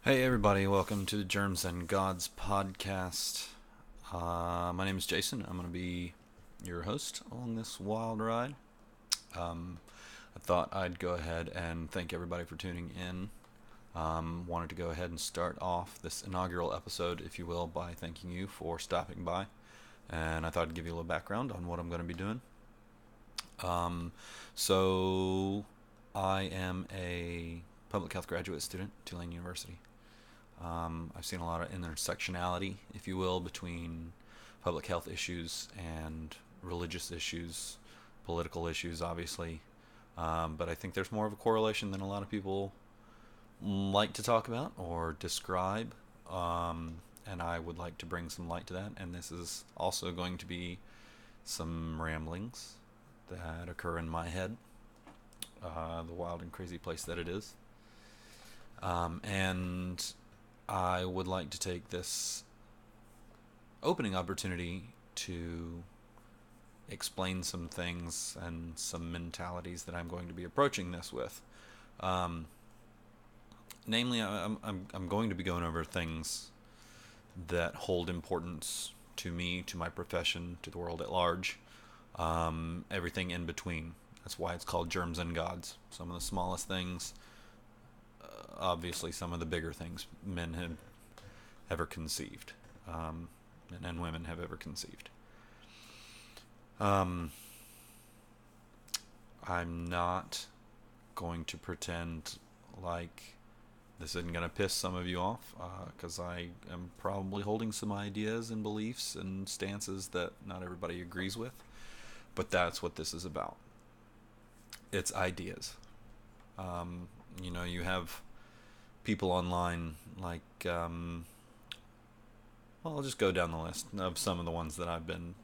Hey everybody, welcome to the Germs and Gods podcast. My name is Jason. I'm going to be your host along this wild ride. I thought I'd go ahead and thank everybody for tuning in. Wanted to go ahead and start off this inaugural episode, if you will, by thanking you for stopping by. And I thought I'd give you a little background on what I'm going to be doing. So, I am a public health graduate student at Tulane University. I've seen a lot of intersectionality, if you will, between public health issues and religious issues, political issues, obviously. But I think there's more of a correlation than a lot of people like to talk about or describe. And I would like to bring some light to that. And this is also going to be some ramblings that occur in my head, the wild and crazy place that it is. And I would like to take this opening opportunity to explain some things and some mentalities that I'm going to be approaching this with. Um, Namely, I'm going to be going over things that hold importance to me, to my profession, to the world at large, everything in between. That's why it's called Germs and Gods. Some of the smallest things, obviously some of the bigger things men have ever conceived, men and women have ever conceived. Um, I'm not going to pretend like this isn't going to piss some of you off, because I am probably holding some ideas and beliefs and stances that not everybody agrees with, but that's what this is about. It's ideas. You have people online like well, I'll just go down the list of some of the ones that I've been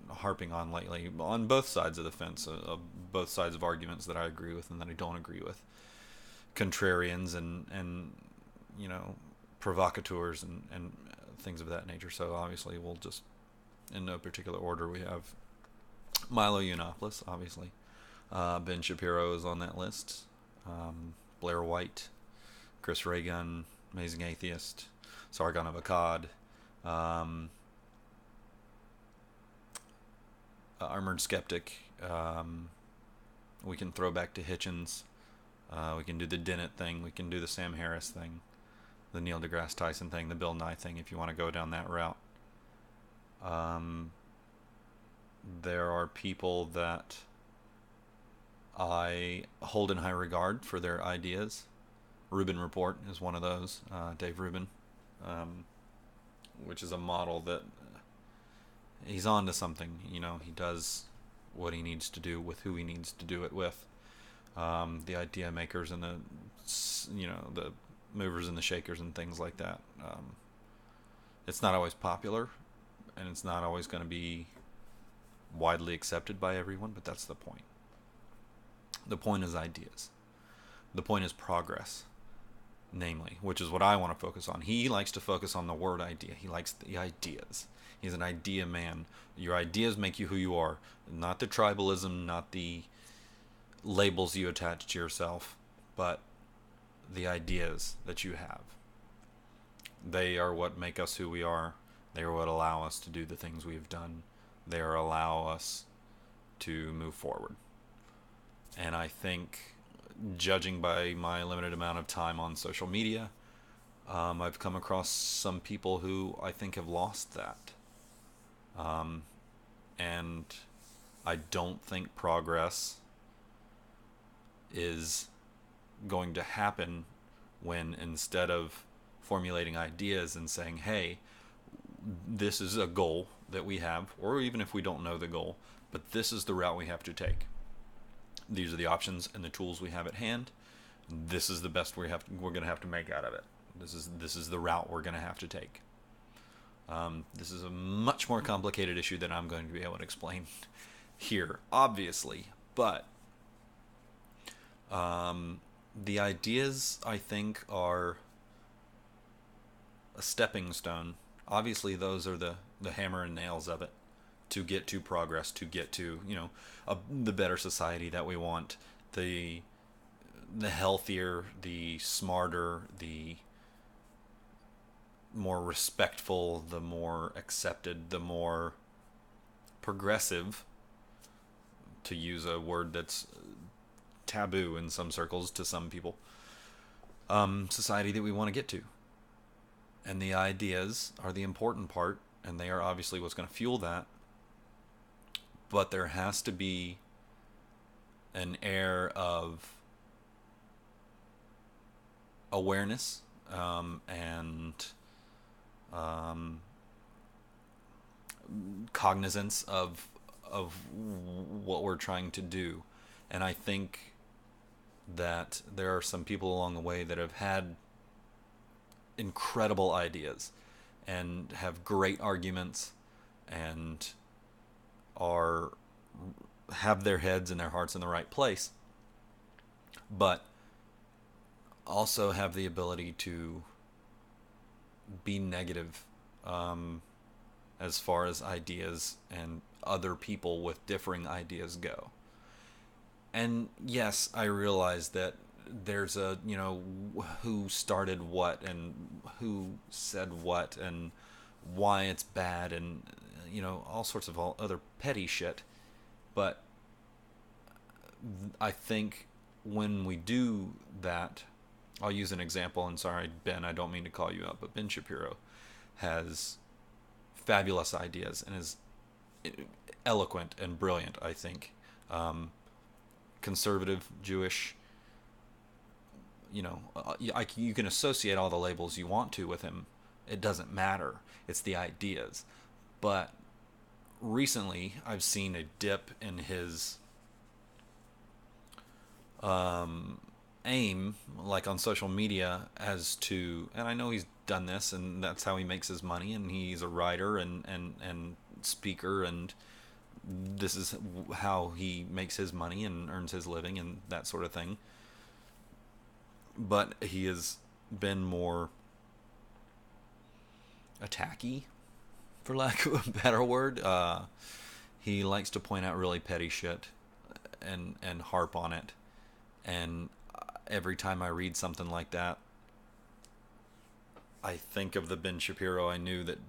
harping on lately on both sides of the fence, both sides of arguments that I agree with and that I don't agree with. Contrarians and you know, provocateurs and things of that nature. So obviously, we'll just, in no particular order, we have Milo Yiannopoulos, obviously. Ben Shapiro is on that list. Blair White, Chris Reagan, Amazing Atheist, Sargon of Akkad, um, Armored Skeptic. We can throw back to Hitchens. We can do the Dennett thing. We can do the Sam Harris thing, the Neil deGrasse Tyson thing, the Bill Nye thing, if you want to go down that route. Um, there are people that I hold in high regard for their ideas. Rubin Report is one of those, Dave Rubin, um, which is a model that he's on to something. You know, he does what he needs to do with who he needs to do it with. The idea makers and the movers and the shakers and things like that. It's not always popular, and it's not always going to be widely accepted by everyone, but that's the point. The point is ideas. The point is progress, namely, which is what I want to focus on. He likes to focus on the word idea. He likes the ideas. He's an idea man. Your ideas make you who you are, not the tribalism, not the labels you attach to yourself, but the ideas that you have. They are what make us who we are. They are what allow us to do the things we've done. They are allow us to move forward. And I think, judging by my limited amount of time on social media, I've come across some people who I think have lost that. Um, and I don't think progress is going to happen when, instead of formulating ideas and saying, hey, this is a goal that we have, or even if we don't know the goal, but this is the route we have to take. These are the options and the tools we have at hand. This is the best we're going to have to make out of it. This is the route we're going to have to take. This is a much more complicated issue than I'm going to be able to explain here, obviously, but the ideas, I think, are a stepping stone. Obviously, those are the hammer and nails of it to get to progress, to get to, the better society that we want, the healthier, the smarter, the more respectful, the more accepted, the more progressive, to use a word that's taboo in some circles to some people, society that we want to get to. And the ideas are the important part, and they are obviously what's going to fuel that. But there has to be an air of awareness, and cognizance of what we're trying to do. And I think that there are some people along the way that have had incredible ideas and have great arguments and are have their heads and their hearts in the right place, but also have the ability to be negative, as far as ideas and other people with differing ideas go. And yes, I realize that there's a, who started what and who said what and why it's bad and, all sorts of other petty shit. But I think when we do that, I'll use an example, and sorry, Ben, I don't mean to call you out, but Ben Shapiro has fabulous ideas and is eloquent and brilliant, I think. Conservative, Jewish, you can associate all the labels you want to with him. It doesn't matter. It's the ideas. But recently, I've seen a dip in his aim, like on social media, as to, and I know he's done this, and that's how he makes his money, and he's a writer and speaker, and this is how he makes his money and earns his living and that sort of thing. But he has been more attacky, for lack of a better word. He likes to point out really petty shit and harp on it. And every time I read something like that, I think of the Ben Shapiro I knew that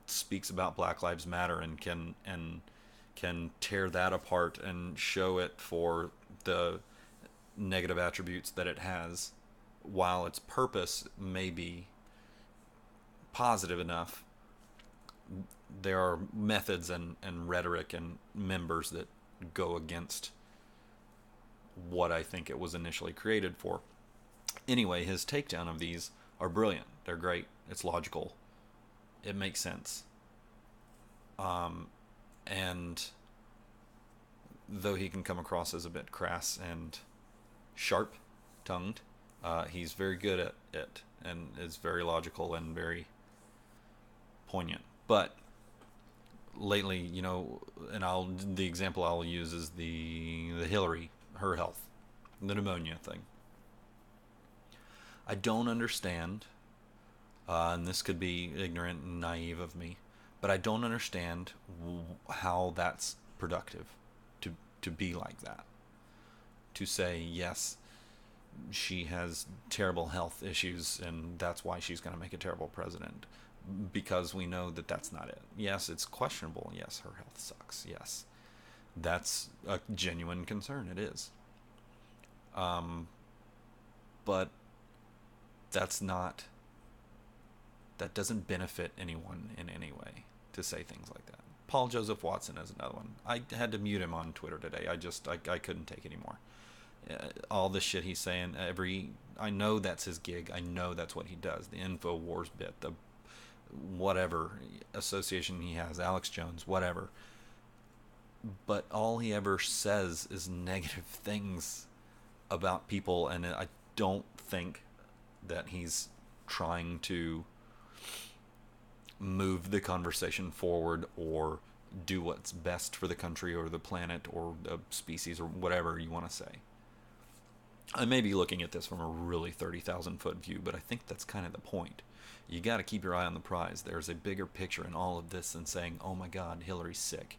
speaks about Black Lives Matter and can tear that apart and show it for the negative attributes that it has, while its purpose may be positive enough. There are methods and rhetoric and members that go against what I think it was initially created for. Anyway, his takedown of these are brilliant. They're great. It's logical. It makes sense. And though he can come across as a bit crass and sharp-tongued, he's very good at it and is very logical and very poignant. But lately, and the example I'll use is the Hillary, her health, the pneumonia thing. I don't understand, and this could be ignorant and naive of me, but I don't understand how that's productive to be like that. To say, yes, she has terrible health issues and that's why she's going to make a terrible president, because we know that that's not it. Yes, it's questionable. Yes, her health sucks. Yes, that's a genuine concern. It is. But that doesn't benefit anyone in any way to say things like that. Paul Joseph Watson is another one. I had to mute him on Twitter today. I couldn't take it anymore. All the shit he's saying, I know that's his gig. I know that's what he does. The InfoWars bit, the whatever association he has, Alex Jones, whatever. But all he ever says is negative things about people, and I don't think that he's trying to move the conversation forward or do what's best for the country or the planet or the species or whatever you want to say. I may be looking at this from a really 30,000 foot view, but I think that's kind of the point. You got to keep your eye on the prize. There's a bigger picture in all of this than saying, oh my God, Hillary's sick.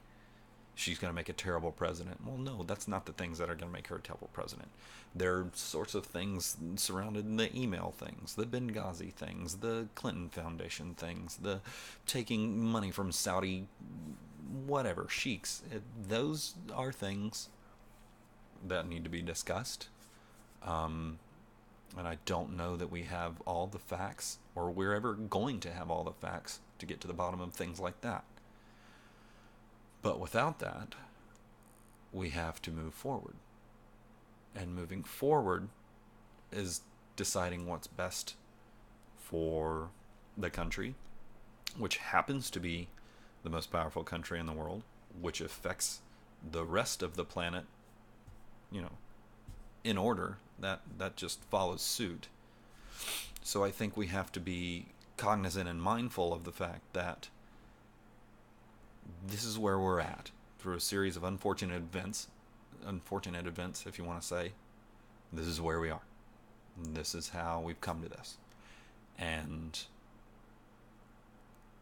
she's going to make a terrible president. Well, no, that's not the things that are going to make her a terrible president. There are sorts of things surrounded the email things, the Benghazi things, the Clinton Foundation things, the taking money from Saudi, whatever, sheiks. Those are things that need to be discussed. And I don't know that we have all the facts, or we're ever going to have all the facts to get to the bottom of things like that. But without that, we have to move forward. And moving forward is deciding what's best for the country, which happens to be the most powerful country in the world, which affects the rest of the planet, in order. That just follows suit. So I think we have to be cognizant and mindful of the fact that this is where we're at through a series of unfortunate events, if you want to say. This is where we are. This is how we've come to this. And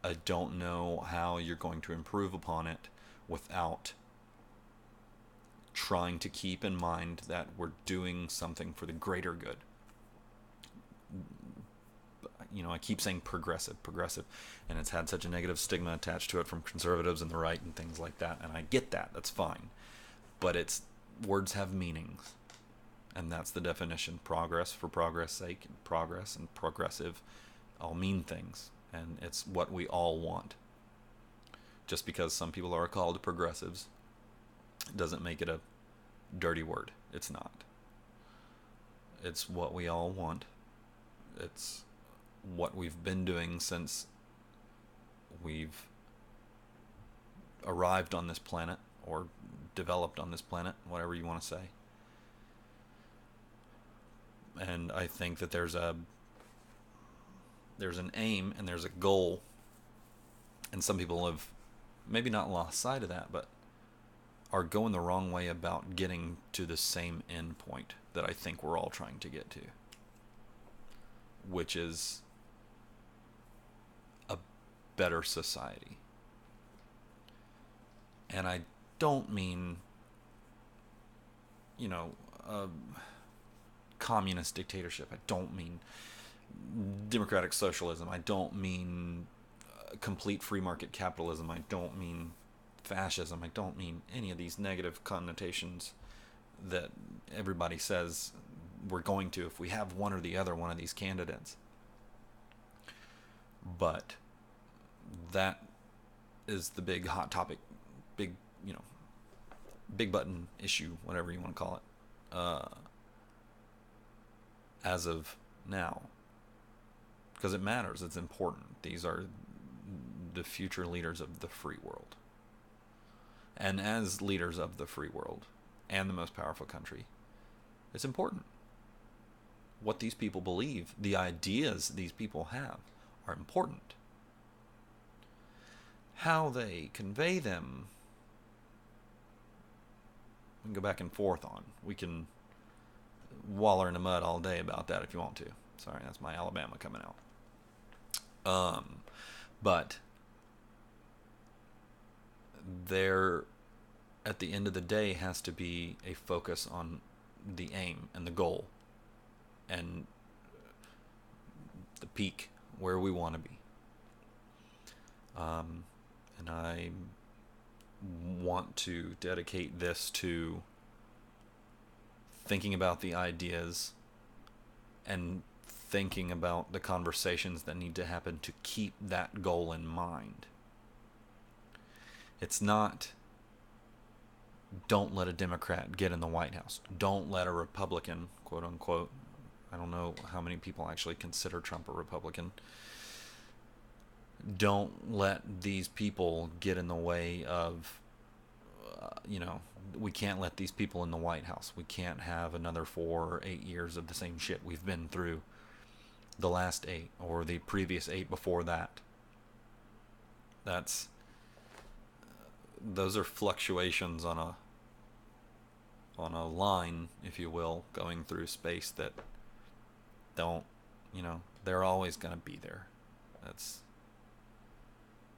I don't know how you're going to improve upon it without trying to keep in mind that we're doing something for the greater good. I keep saying progressive, and it's had such a negative stigma attached to it from conservatives and the right and things like that, and I get that, that's fine. But words have meanings, and that's the definition. Progress for progress sake, and progress and progressive all mean things, and it's what we all want. Just because some people are called progressives doesn't make it a dirty word. It's not. It's what we all want. It's what we've been doing since we've arrived on this planet, or developed on this planet, whatever you want to say. And I think that there's an aim and there's a goal, and some people have maybe not lost sight of that, but are going the wrong way about getting to the same end point that I think we're all trying to get to, which is a better society. And I don't mean, a communist dictatorship. I don't mean democratic socialism. I don't mean complete free market capitalism. I don't mean fascism. I don't mean any of these negative connotations that everybody says we're going to if we have one or the other one of these candidates. But that is the big hot topic, big button issue, whatever you want to call it, as of now. Because it matters, it's important. These are the future leaders of the free world. And as leaders of the free world and the most powerful country, it's important. What these people believe, the ideas these people have, are important. How they convey them, we can go back and forth on. We can waller in the mud all day about that if you want to. Sorry, that's my Alabama coming out. But there, at the end of the day, has to be a focus on the aim and the goal and the peak where we want to be. And I want to dedicate this to thinking about the ideas and thinking about the conversations that need to happen to keep that goal in mind. It's not, don't let a Democrat get in the White House. Don't let a Republican, quote unquote, I don't know how many people actually consider Trump a Republican. Don't let these people get in the way of, we can't let these people in the White House. We can't have another 4 or 8 years of the same shit we've been through the last 8 or the previous 8 before that. Those are fluctuations on a line, if you will, going through space that don't, they're always going to be there.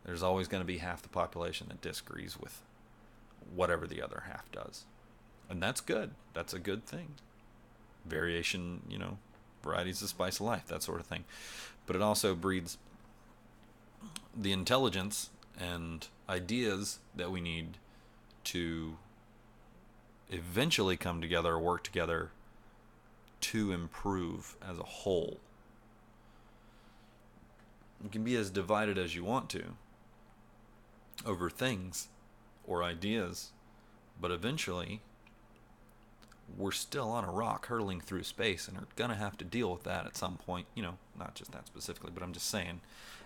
There's always going to be half the population that disagrees with whatever the other half does. And that's good. That's a good thing. Variation, variety's the spice of life, that sort of thing. But it also breeds the intelligence and ideas that we need to eventually come together or work together to improve as a whole. You can be as divided as you want to over things or ideas, but eventually we're still on a rock hurtling through space and are going to have to deal with that at some point. Not just that specifically, but I'm just saying,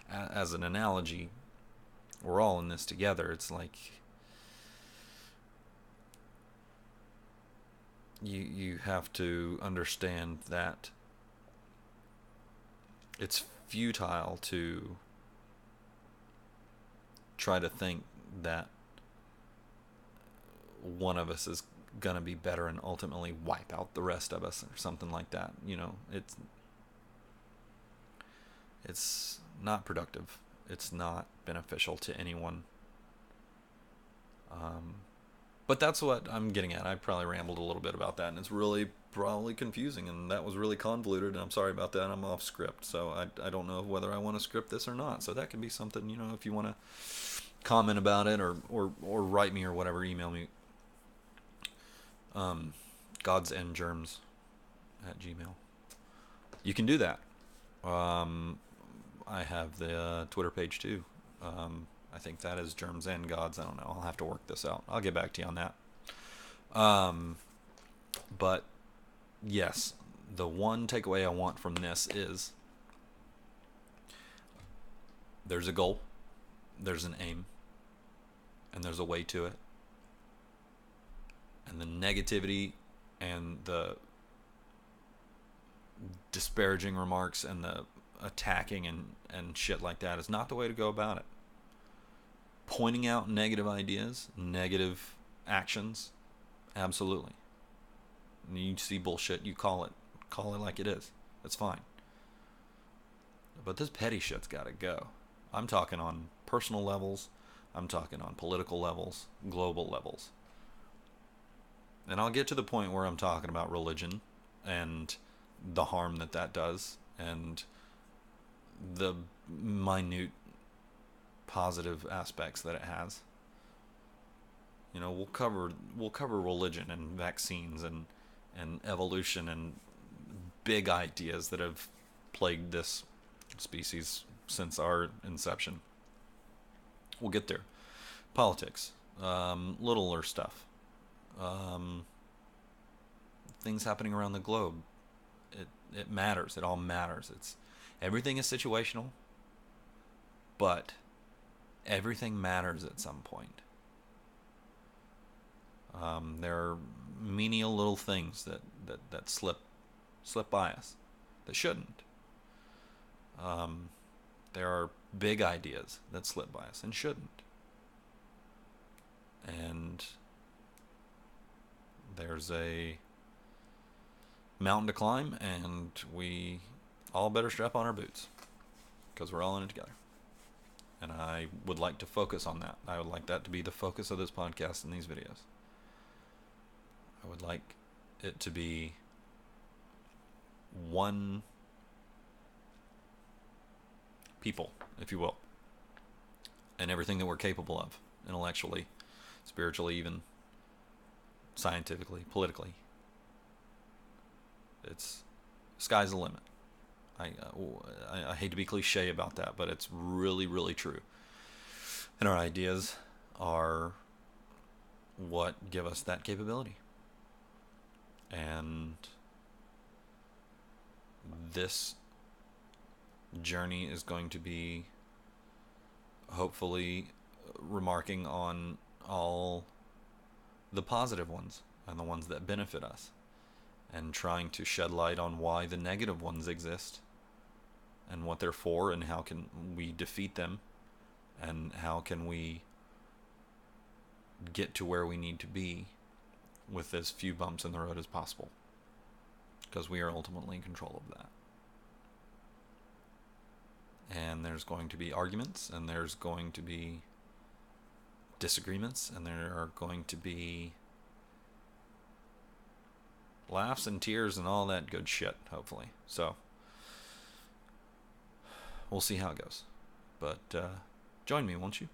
as an analogy, we're all in this together. It's like you have to understand that it's futile to try to think that one of us is going to be better and ultimately wipe out the rest of us or something like that. It's not productive. It's not beneficial to anyone. But that's what I'm getting at. I probably rambled a little bit about that, and it's really probably confusing, and that was really convoluted, and I'm sorry about that. I'm off script, so I don't know whether I want to script this or not. So that could be something, if you want to comment about it or write me or whatever, email me. godsendgerms@gmail. You can do that. I have the Twitter page too. I think that is Germs and Gods. I don't know. I'll have to work this out. I'll get back to you on that. But yes, the one takeaway I want from this is there's a goal, there's an aim, and there's a way to it. And the negativity and the disparaging remarks and the attacking and shit like that is not the way to go about it. Pointing out negative ideas, negative actions, absolutely. You see bullshit, you call it like it is. That's fine. But this petty shit's got to go. I'm talking on personal levels. I'm talking on political levels, global levels. And I'll get to the point where I'm talking about religion and the harm that does and the minute positive aspects that it has. We'll cover religion and vaccines and evolution and big ideas that have plagued this species since our inception. We'll get there. Politics, littler stuff, things happening around the globe. It matters. It all matters. Everything is situational, but everything matters at some point. There are menial little things that slip by us that shouldn't. There are big ideas that slip by us and shouldn't. And there's a mountain to climb, and we all better strap on our boots because we're all in it together. And I would like to focus on that. I would like that to be the focus of this podcast and these videos. I would like it to be one people, if you will, and everything that we're capable of, intellectually, spiritually, even scientifically, politically. It's sky's the limit. I hate to be cliche about that, but it's really, really true. And our ideas are what give us that capability. And this journey is going to be hopefully remarking on all the positive ones and the ones that benefit us, and trying to shed light on why the negative ones exist and what they're for, and how can we defeat them, and how can we get to where we need to be with as few bumps in the road as possible, because we are ultimately in control of that. And there's going to be arguments, and there's going to be disagreements, and there are going to be laughs and tears and all that good shit, hopefully. So we'll see how it goes. But join me, won't you?